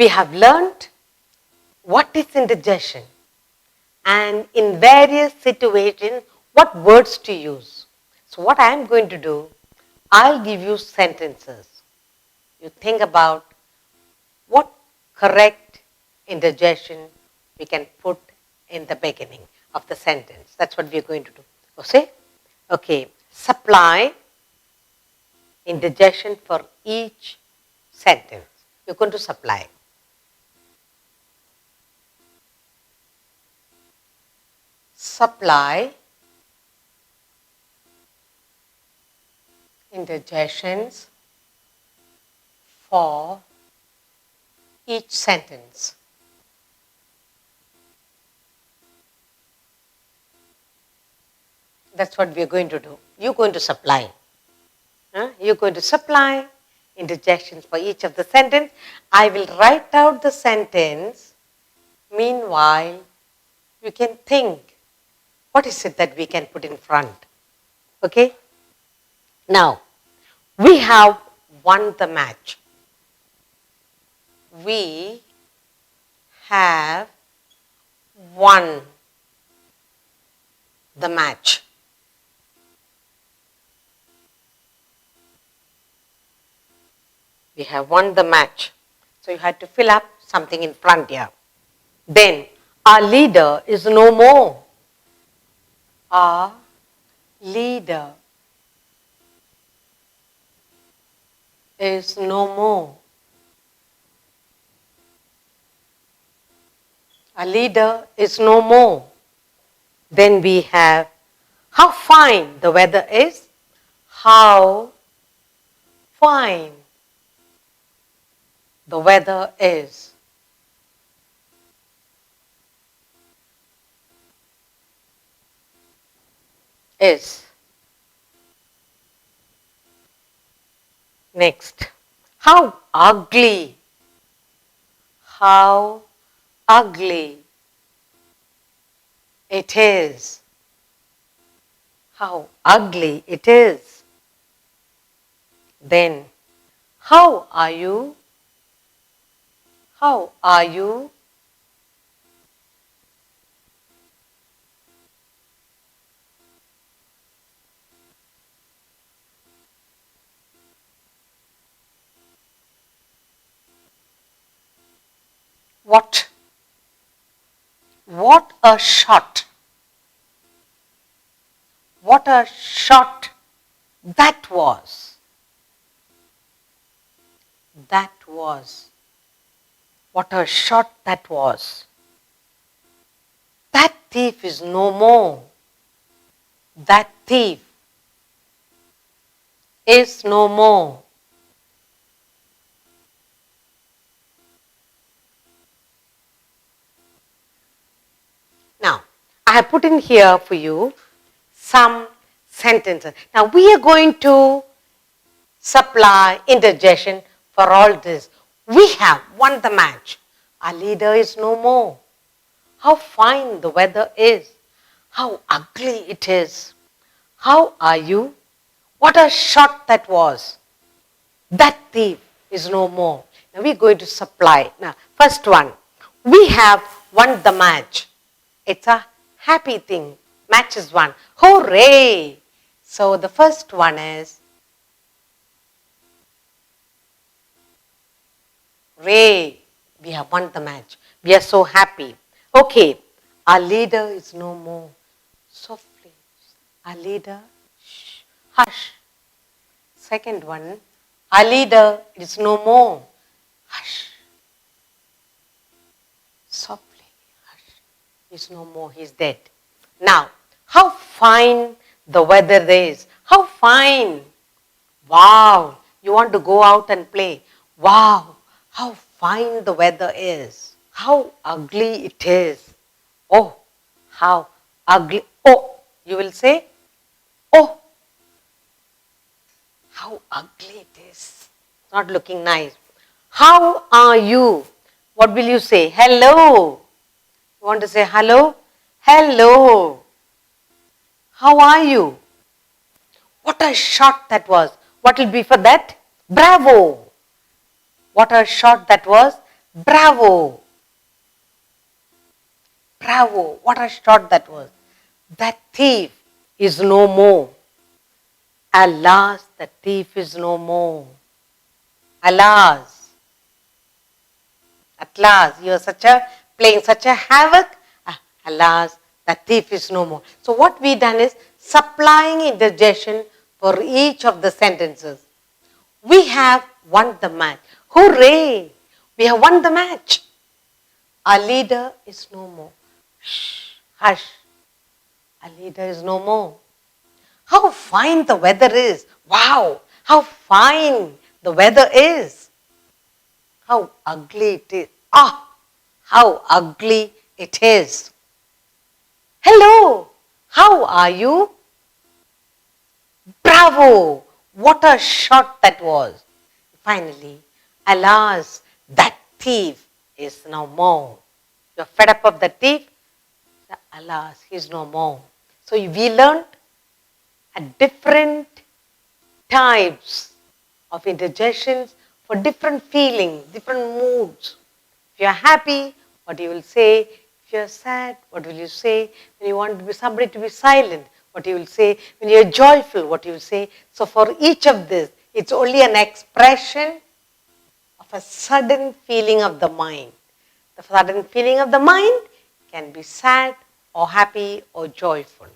We have learned what is indigestion and in various situations what words to use. So what I am going to do, I'll give you sentences. You think about what correct interjection we can put in the beginning of the sentence. That's what we're going to do. Okay, supply interjection for each sentence. You're going to supply. Supply interjections for each sentence. That's what we are going to do. You're going to supply. You're going to supply interjections for each of the sentence. I will write out the sentence. Meanwhile, you can think, what is it that we can put in front? Okay? Now, we have won the match. We have won the match. We have won the match. So you had to fill up something in front here. Then, our leader is no more. Our leader is no more. Our leader is no more. Then we have how fine the weather is. How fine the weather is. Next, how ugly. How ugly it is. How ugly it is. Then, how are you? How are you? What? What a shot. What a shot that was. That was. What a shot that was. That thief is no more. That thief is no more. Now, I have put in here for you some sentences. Now, we are going to supply interjection for all this. We have won the match. Our leader is no more. How fine the weather is. How ugly it is. How are you? What a shot that was. That thief is no more. Now, we're going to supply. Now, first one. We have won the match. It's a happy thing. Match is won. Hooray! So the first one is Ray. We have won the match. We are so happy. Okay. Our leader is no more. Softly. Our leader. Shh. Hush. Second one. Our leader is no more. Hush. Softly. He's no more, he's dead. Now, how fine the weather is. How fine. Wow, you want to go out and play. Wow, how fine the weather is. How ugly it is. Oh, how ugly. Oh, you will say, oh, how ugly it is. Not looking nice. How are you? What will you say? Hello. You want to say hello? Hello. How are you? What a shot that was. What will be for that? Bravo. What a shot that was. Bravo! Bravo! What a shot that was. That thief is no more. Alas, the thief is no more. Alas. At last, you are playing such a havoc. Alas, the thief is no more. So what we done is supplying interjection for each of the sentences. We have won the match. Hooray! We have won the match. Our leader is no more. Shh, hush. Our leader is no more. How fine the weather is. Wow, how fine the weather is. How ugly it is. Ah, how ugly it is. Hello, how are you? Bravo, what a shot that was. Finally, alas, that thief is no more. You're fed up of the thief? Alas, he's no more. So we learned different types of interjections for different feelings, different moods. If you're happy, what you will say. If you're sad, what will you say? When you want somebody to be silent, what you will say. When you're joyful, what you will say. So for each of this, it's only an expression of a sudden feeling of the mind. The sudden feeling of the mind can be sad or happy or joyful.